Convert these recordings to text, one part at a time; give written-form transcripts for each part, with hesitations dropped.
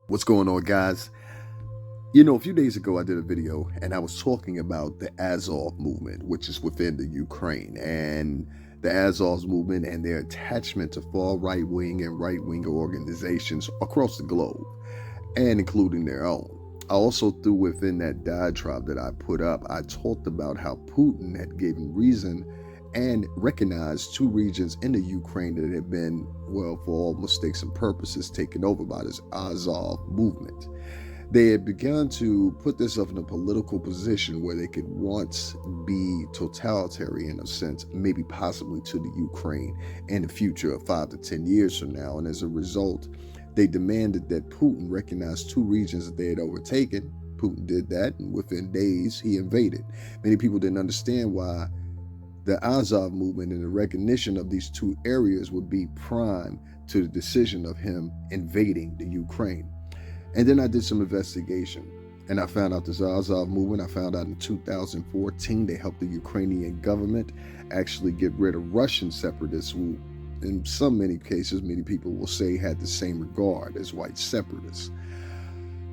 What's going on, guys? A few days ago I did a video and I was talking about the Azov movement, which is within the Ukraine, and the Azov movement and their attachment to far right-wing and right-wing organizations across the globe, and including their own. I also threw within that diatribe that I put up, I talked about how Putin had given reason and recognized two regions in the Ukraine that had been, well, for all mistakes and purposes, taken over by this Azov movement. They had begun to put themselves in a political position where they could once be totalitarian in a sense, maybe possibly to the Ukraine in the future of 5 to 10 years from now. And as a result, they demanded that Putin recognize two regions that they had overtaken. Putin did that, and within days, he invaded. Many people didn't understand why the Azov movement and the recognition of these two areas would be prime to the decision of him invading the Ukraine. And then I did some investigation and I found out this Azov movement. I found out in 2014 they helped the Ukrainian government actually get rid of Russian separatists who, in many cases, many people will say had the same regard as white separatists.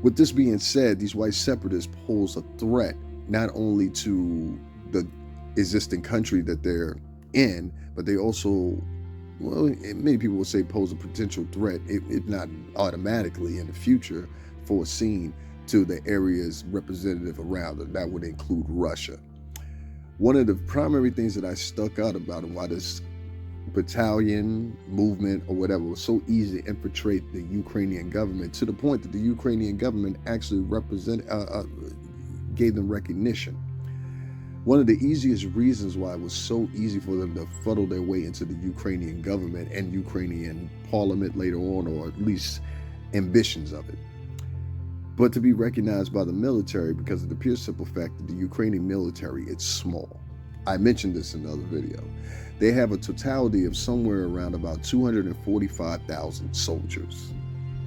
With this being said, these white separatists pose a threat not only to the existing country that they're in, but they also, well, many people will say pose a potential threat, if not automatically in the future, foreseen to the areas representative around it. That would include Russia. One of the primary things that I stuck out about and why this battalion movement or whatever was so easy to infiltrate the Ukrainian government, to the point that the Ukrainian government actually gave them recognition. One of the easiest reasons why it was so easy for them to funnel their way into the Ukrainian government and Ukrainian parliament later on, or at least ambitions of it, but to be recognized by the military because of the pure simple fact that the Ukrainian military is small. I mentioned this in another video. They have a totality of somewhere around about 245,000 soldiers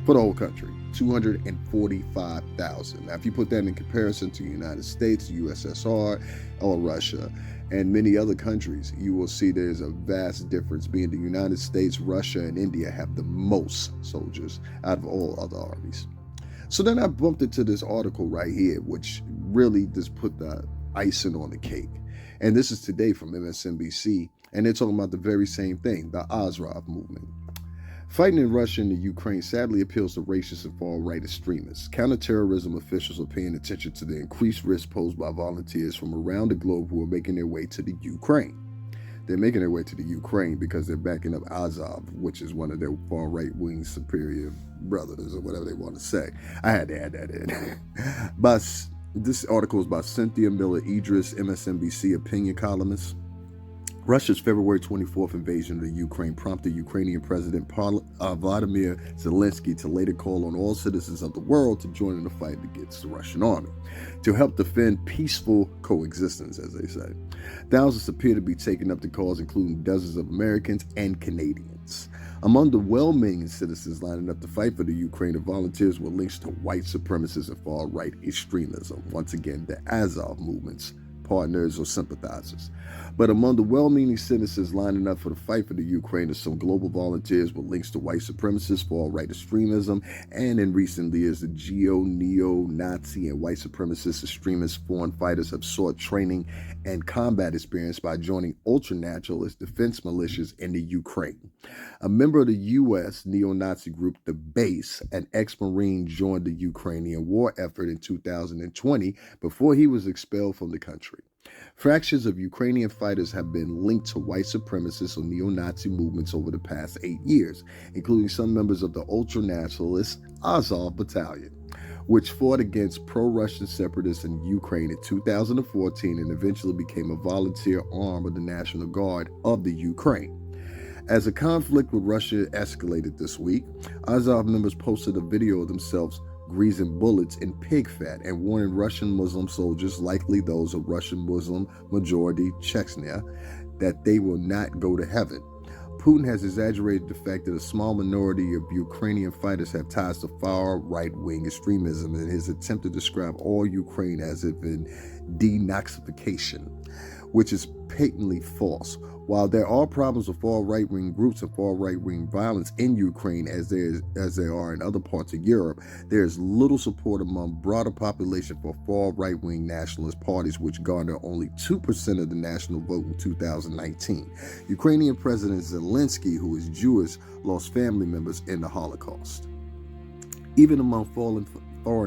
for the whole country. 245,000. Now, if you put that in comparison to the United States, USSR, or Russia, and many other countries, you will see there's a vast difference, being the United States, Russia, and India have the most soldiers out of all other armies. So then I bumped into this article right here, which really just put the icing on the cake. And this is today from MSNBC, and they're talking about the very same thing, the Azov movement. Fighting in Russia and the Ukraine sadly appeals to racist and far-right extremists. Counterterrorism officials are paying attention to the increased risk posed by volunteers from around the globe who are making their way to the Ukraine. They're making their way to the Ukraine because they're backing up Azov, which is one of their far-right-wing superior brothers, or whatever they want to say. I had to add that in. This article is by Cynthia Miller-Idris, MSNBC opinion columnist. Russia's February 24th invasion of the Ukraine prompted Ukrainian President Vladimir Zelensky to later call on all citizens of the world to join in the fight against the Russian army, to help defend peaceful coexistence, as they say. Thousands appear to be taking up the cause, including dozens of Americans and Canadians. Among the well-meaning citizens lining up to fight for the Ukraine are volunteers with links to white supremacists and far-right extremism. Once again, the Azov movement's partners or sympathizers. But among the well-meaning citizens lining up for the fight for the Ukraine are some global volunteers with links to white supremacists, far-right extremism, and in recent years, the neo-Nazi and white supremacist extremist foreign fighters have sought training and combat experience by joining ultranationalist defense militias in the Ukraine. A member of the U.S. neo-Nazi group, The Base, an ex-Marine, joined the Ukrainian war effort in 2020 before he was expelled from the country. Fractions of Ukrainian fighters have been linked to white supremacist or neo-Nazi movements over the past 8 years, including some members of the ultranationalist Azov Battalion, which fought against pro-Russian separatists in Ukraine in 2014 and eventually became a volunteer arm of the National Guard of the Ukraine. As the conflict with Russia escalated this week, Azov members posted a video of themselves greasing bullets in pig fat and warning Russian Muslim soldiers, likely those of Russian Muslim majority Chechnya, that they will not go to heaven. Putin has exaggerated the fact that a small minority of Ukrainian fighters have ties to far right-wing extremism in his attempt to describe all Ukraine as if in denazification. which is patently false. While there are problems with far right-wing groups and far right-wing violence in Ukraine as there are in other parts of Europe, there is little support among broader population for far right-wing nationalist parties, which garner only 2% of the national vote in 2019. Ukrainian President Zelensky, who is Jewish, lost family members in the Holocaust. Even among foreign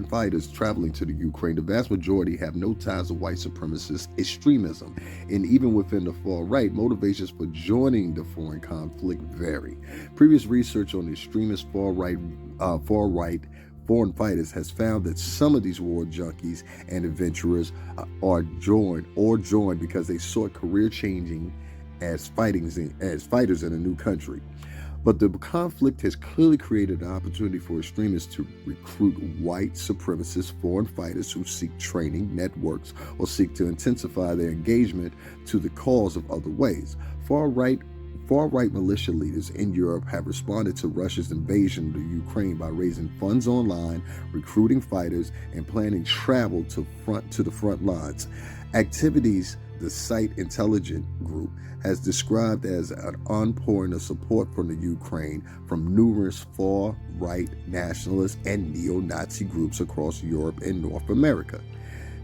fighters traveling to the Ukraine, the vast majority have no ties to white supremacist extremism. And even within the far right, motivations for joining the foreign conflict vary. Previous research on the extremist far right foreign fighters has found that some of these war junkies and adventurers are joined because they sought career changing as fighters in a new country. But the conflict has clearly created an opportunity for extremists to recruit white supremacist foreign fighters who seek training, networks, or seek to intensify their engagement to the cause of other ways. Far-right militia leaders in Europe have responded to Russia's invasion of Ukraine by raising funds online, recruiting fighters, and planning travel to the front lines. Activities the site Intelligent Group has described as an outpouring of support from the Ukraine from numerous far-right nationalist and neo-Nazi groups across Europe and North America.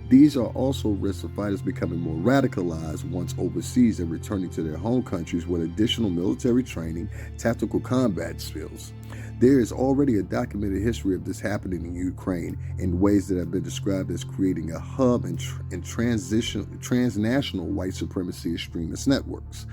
These are also risks of fighters becoming more radicalized once overseas and returning to their home countries with additional military training, tactical combat skills. There is already a documented history of this happening in Ukraine in ways that have been described as creating a hub and transnational white supremacy extremist networks.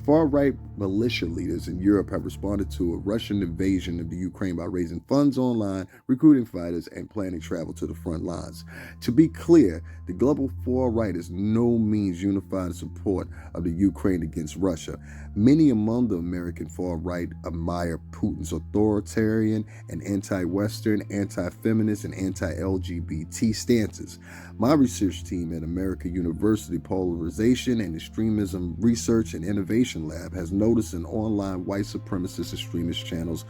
Far-right militia leaders in Europe have responded to a Russian invasion of the Ukraine by raising funds online, recruiting fighters, and planning travel to the front lines. To be clear, the global far-right is no means unified in support of the Ukraine against Russia. Many among the American far-right admire Putin's authoritarian and anti-Western, anti-feminist, and anti-LGBT stances. My research team at American University Polarization and Extremism Research and Innovation Lab has noticed in online white supremacist extremist channels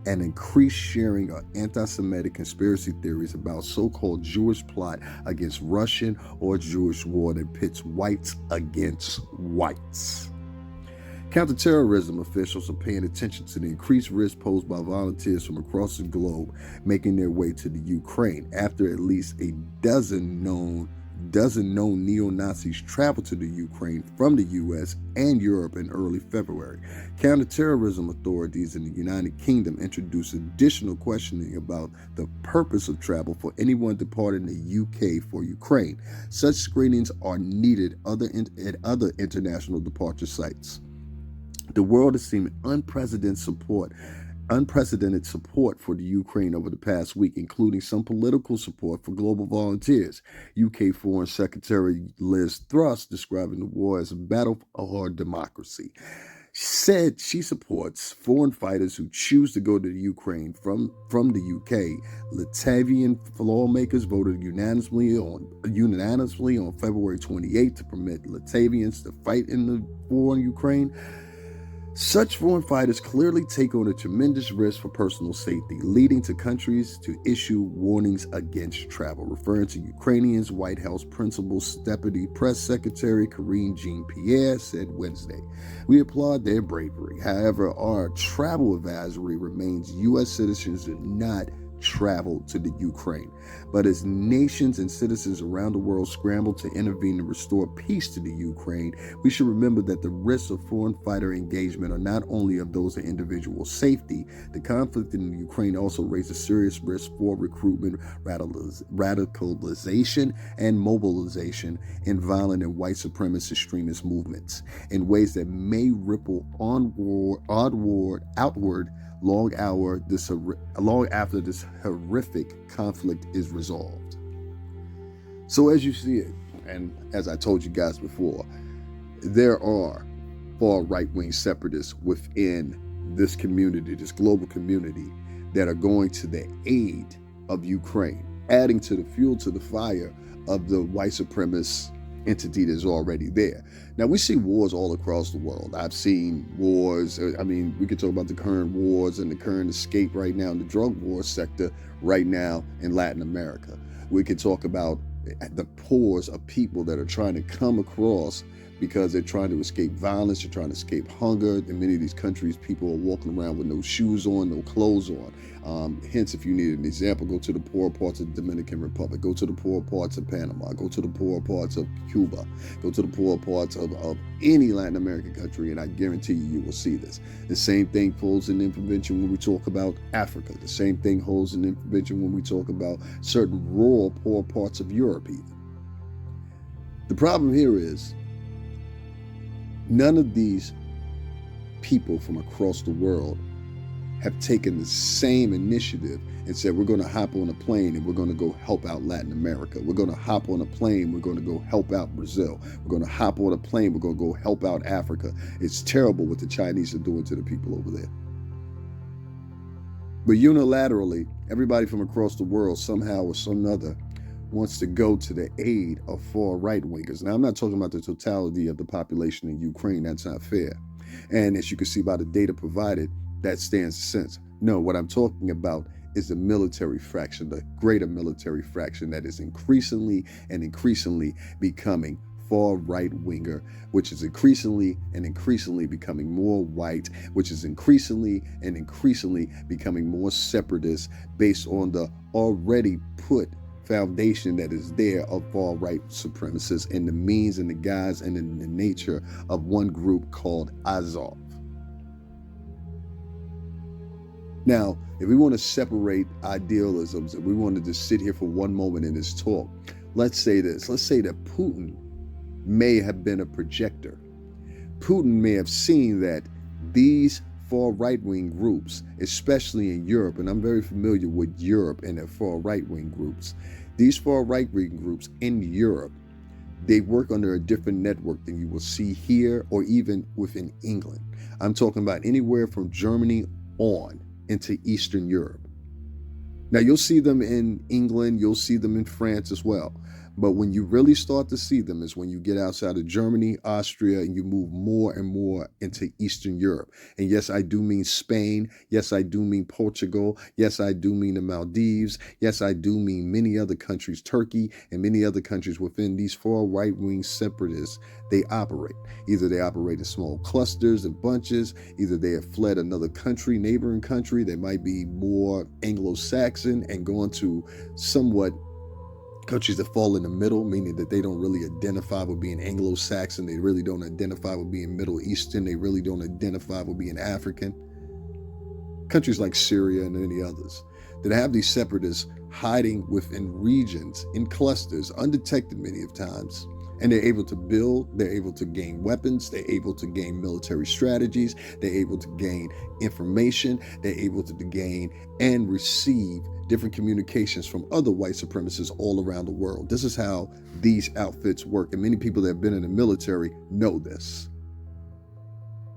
an increased sharing of anti-Semitic conspiracy theories about so-called Jewish plot against Russian or Jewish war that pits whites against whites. Counterterrorism officials are paying attention to the increased risk posed by volunteers from across the globe making their way to the Ukraine after at least a dozen known neo-Nazis traveled to the Ukraine from the U.S. and Europe in early February. Counterterrorism authorities in the United Kingdom introduced additional questioning about the purpose of travel for anyone departing the UK for Ukraine. Such screenings are needed at other international departure sites. The world has seen unprecedented support for the Ukraine over the past week, including some political support for global volunteers. UK Foreign Secretary Liz Truss, describing the war as a battle for democracy, said she supports foreign fighters who choose to go to the Ukraine from the UK. Latvian lawmakers voted unanimously on February 28 to permit Latvians to fight in the war in Ukraine. Such foreign fighters clearly take on a tremendous risk for personal safety, leading to countries to issue warnings against travel. Referring to Ukrainians, White House Principal Deputy Press Secretary Karine Jean-Pierre said Wednesday, "We applaud their bravery. However, our travel advisory remains U.S. citizens do not travel to the Ukraine. But as nations and citizens around the world scramble to intervene and restore peace to the Ukraine, we should remember that the risks of foreign fighter engagement are not only of those in individual safety. The conflict in the Ukraine also raises serious risks for recruitment, radicalization, and mobilization in violent and white supremacist extremist movements in ways that may ripple outward long after this horrific conflict is resolved." So as you see it, and as I told you guys before, there are far right-wing separatists within this community, this global community, that are going to the aid of Ukraine, adding to the fuel to the fire of the white supremacist entity that's already there. Now, we see wars all across the world. I've seen wars. I mean, we could talk about the current wars and the current escape right now in the drug war sector right now in Latin America. We could talk about the pores of people that are trying to come across because they're trying to escape violence, they're trying to escape hunger. In many of these countries, people are walking around with no shoes on, no clothes on. Hence, if you need an example, go to the poor parts of the Dominican Republic, go to the poor parts of Panama, go to the poor parts of Cuba, go to the poor parts of any Latin American country, and I guarantee you will see this. The same thing holds in intervention when we talk about Africa. The same thing holds in intervention when we talk about certain rural, poor parts of Europe even. The problem here is none of these people from across the world have taken the same initiative and said, we're going to hop on a plane and we're going to go help out Latin America. We're going to hop on a plane. We're going to go help out Brazil. We're going to hop on a plane. We're going to go help out Africa. It's terrible what the Chinese are doing to the people over there. But unilaterally, everybody from across the world somehow or some other wants to go to the aid of far right wingers. Now, I'm not talking about the totality of the population in Ukraine. That's not fair. And as you can see by the data provided, that stands a sense. No, what I'm talking about is the military fraction, the greater military fraction that is increasingly and increasingly becoming far right winger, which is increasingly and increasingly becoming more white, which is increasingly and increasingly becoming more separatist based on the already put foundation that is there of far right supremacists and the means and the guise and in the nature of one group called Azov. Now, if we want to separate idealisms and we wanted to sit here for one moment in this talk, let's say this. Let's say that Putin may have been a projector. Putin may have seen that these far right-wing groups, especially in Europe, and I'm very familiar with Europe and their far right-wing groups. These far right-wing groups in Europe, they work under a different network than you will see here or even within England. I'm talking about anywhere from Germany on into Eastern Europe. Now, you'll see them in England, you'll see them in France as well. But when you really start to see them is when you get outside of Germany, Austria, and you move more and more into Eastern Europe. And yes, I do mean Spain. Yes, I do mean Portugal. Yes, I do mean the Maldives. Yes, I do mean many other countries, Turkey and many other countries within these far right-wing separatists. They operate. Either they operate in small clusters and bunches. Either they have fled another country, neighboring country. They might be more Anglo-Saxon and gone to somewhat countries that fall in the middle, meaning that they don't really identify with being Anglo-Saxon. They really don't identify with being Middle Eastern. They really don't identify with being African. Countries like Syria and many others that have these separatists hiding within regions, in clusters, undetected many of times. And they're able to build, they're able to gain weapons, they're able to gain military strategies, they're able to gain information, they're able to gain and receive different communications from other white supremacists all around the world. This is how these outfits work. And many people that have been in the military know this.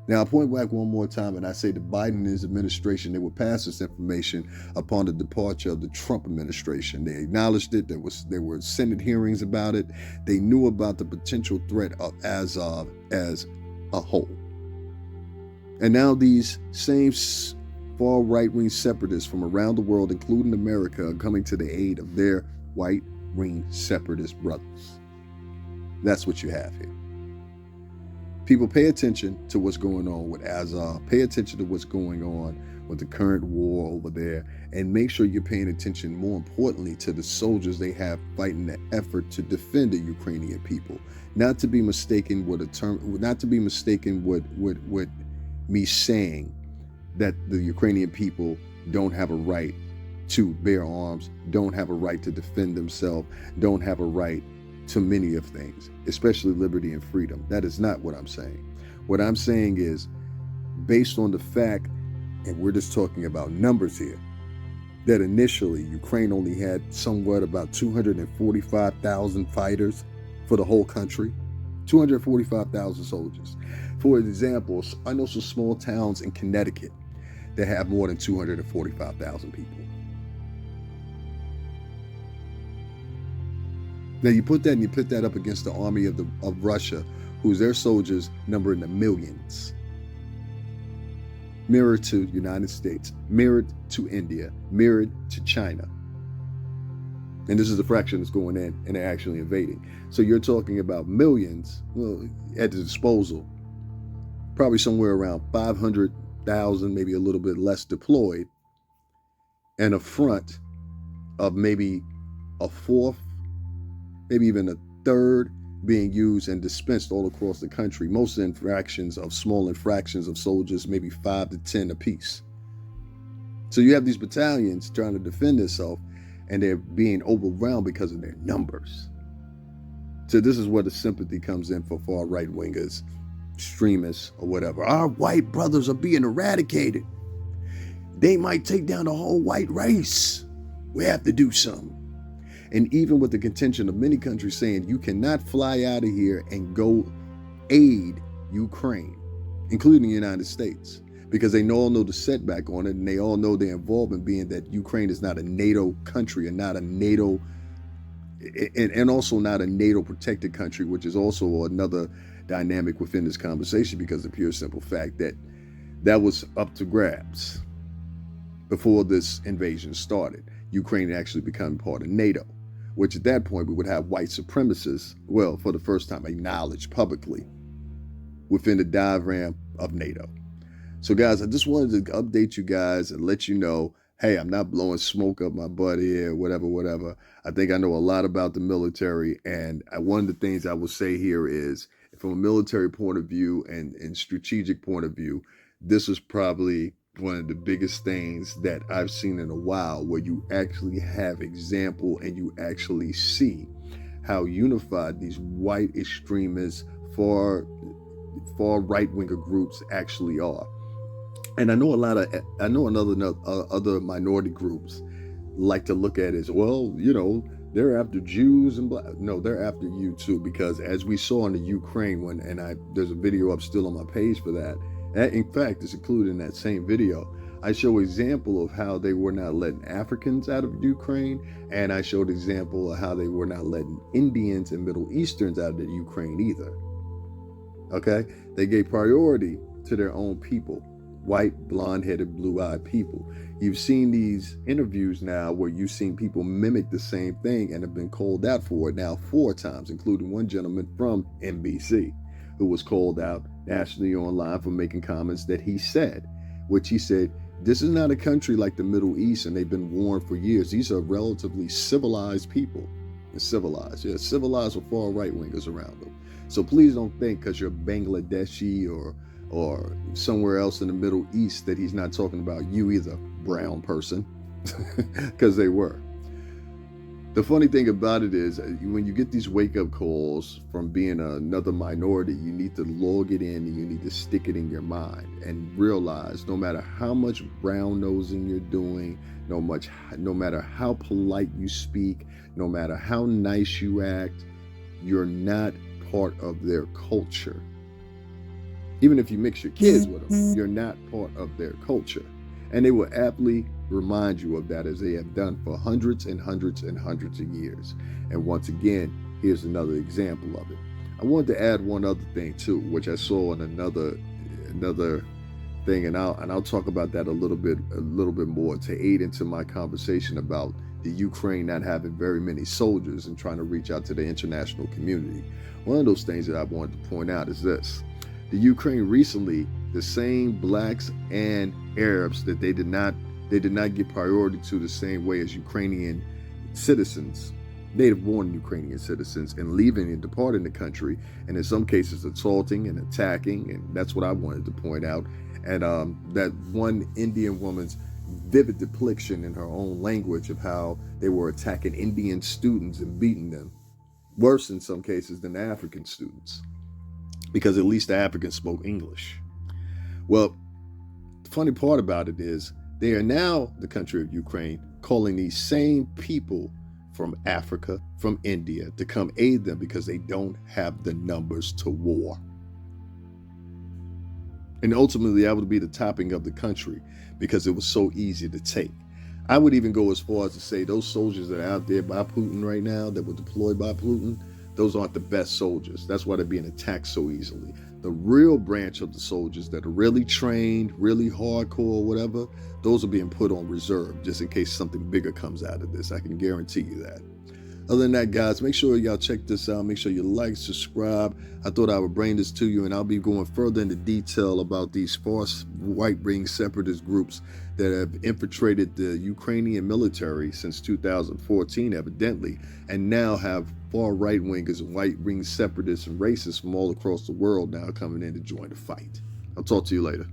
Now, I point back one more time and I say the Biden and his administration, they would pass this information upon the departure of the Trump administration. They acknowledged it. There were Senate hearings about it. They knew about the potential threat of Azov as a whole. And now these same far right-wing separatists from around the world, including America, are coming to the aid of their white-wing separatist brothers. That's what you have here. People, pay attention to what's going on with Azov. Pay attention to what's going on with the current war over there, and make sure you're paying attention, more importantly, to the soldiers they have fighting the effort to defend the Ukrainian people. Not to be mistaken with me saying that the Ukrainian people don't have a right to bear arms, don't have a right to defend themselves, don't have a right to many of things, especially liberty and freedom. That is not what I'm saying. What I'm saying is, based on the fact, and we're just talking about numbers here, that initially Ukraine only had somewhat about 245,000 fighters for the whole country, 245,000 soldiers. For example, I know some small towns in Connecticut that have more than 245,000 people. Now you put that up against the army of Russia, whose their soldiers number in the millions. Mirrored to the United States, mirrored to India, mirrored to China. And this is the fraction that's going in and they're actually invading. So you're talking about millions, well, at the disposal, probably somewhere around 500,000, maybe a little bit less deployed, and a front of maybe a fourth, maybe even a third being used and dispensed all across the country. Most infractions of small infractions of soldiers, maybe 5 to 10 apiece. So you have these battalions trying to defend themselves, and they're being overwhelmed because of their numbers. So this is where the sympathy comes in for far right wingers, extremists, or whatever. Our white brothers are being eradicated. They might take down the whole white race. We have to do something. And even with the contention of many countries saying you cannot fly out of here and go aid Ukraine, including the United States, because they all know the setback on it, and they all know their involvement being that Ukraine is not a NATO country and not a NATO, and also not a NATO protected country, which is also another dynamic within this conversation, because the pure simple fact that that was up to grabs before this invasion started. Ukraine actually became part of NATO, which at that point we would have white supremacists, well, for the first time acknowledged publicly within the diagram of NATO. So guys, I just wanted to update you guys and let you know, hey, I'm not blowing smoke up my butt here, whatever. I think I know a lot about the military, and one of the things I will say here is, from a military point of view and strategic point of view, this is probably one of the biggest things that I've seen in a while, where you actually have example and you actually see how unified these white extremists, far right-winger groups actually are. And I know other minority groups like to look at it as, well, you know, they're after Jews and black. No, they're after you too, because as we saw in the Ukraine one, and there's a video up still on my page for that. In fact, it's included in that same video. I show example of how they were not letting Africans out of Ukraine, and I showed example of how they were not letting Indians and Middle Easterns out of the Ukraine either. Okay, they gave priority to their own people, white, blonde-headed, blue-eyed people. You've seen these interviews now where you've seen people mimic the same thing and have been called out for it now 4 times, including one gentleman from NBC who was called out nationally online for making comments that he said, which he said, this is not a country like the Middle East, and they've been warned for years. These are relatively civilized people. Civilized with far right wingers around them. So please don't think because you're Bangladeshi or somewhere else in the Middle East that he's not talking about you either, brown person, because they were. The funny thing about it is, when you get these wake-up calls from being another minority, you need to log it in and you need to stick it in your mind and realize no matter how much brown-nosing you're doing, no matter how polite you speak, no matter how nice you act, you're not part of their culture. Even if you mix your kids with them, you're not part of their culture. And they will aptly remind you of that, as they have done for hundreds and hundreds and hundreds of years. And once again, here's another example of it. I wanted to add one other thing too, which I saw in another thing, and I'll talk about that a little bit more to aid into my conversation about the Ukraine not having very many soldiers and trying to reach out to the international community. One of those things that I wanted to point out is this. The Ukraine recently, the same blacks and Arabs that they did not give priority to the same way as Ukrainian citizens, native-born Ukrainian citizens, and leaving and departing the country, and in some cases assaulting and attacking, and that's what I wanted to point out. And that one Indian woman's vivid depiction in her own language of how they were attacking Indian students and beating them, worse in some cases than African students, because at least the Africans spoke English. Well, the funny part about it is they are now, the country of Ukraine, calling these same people from Africa, from India, to come aid them because they don't have the numbers to war. And ultimately, that would be the topping of the country because it was so easy to take. I would even go as far as to say those soldiers that are out there by Putin right now, that were deployed by Putin, those aren't the best soldiers. That's why they're being attacked so easily. The real branch of the soldiers that are really trained, really hardcore, whatever, those are being put on reserve just in case something bigger comes out of this. I can guarantee you that. Other than that, guys, make sure y'all check this out. Make sure you like, subscribe. I thought I would bring this to you, and I'll be going further into detail about these false right-wing separatist groups that have infiltrated the Ukrainian military since 2014, evidently, and now have far right-wingers and right-wing separatists and racists from all across the world now coming in to join the fight. I'll talk to you later.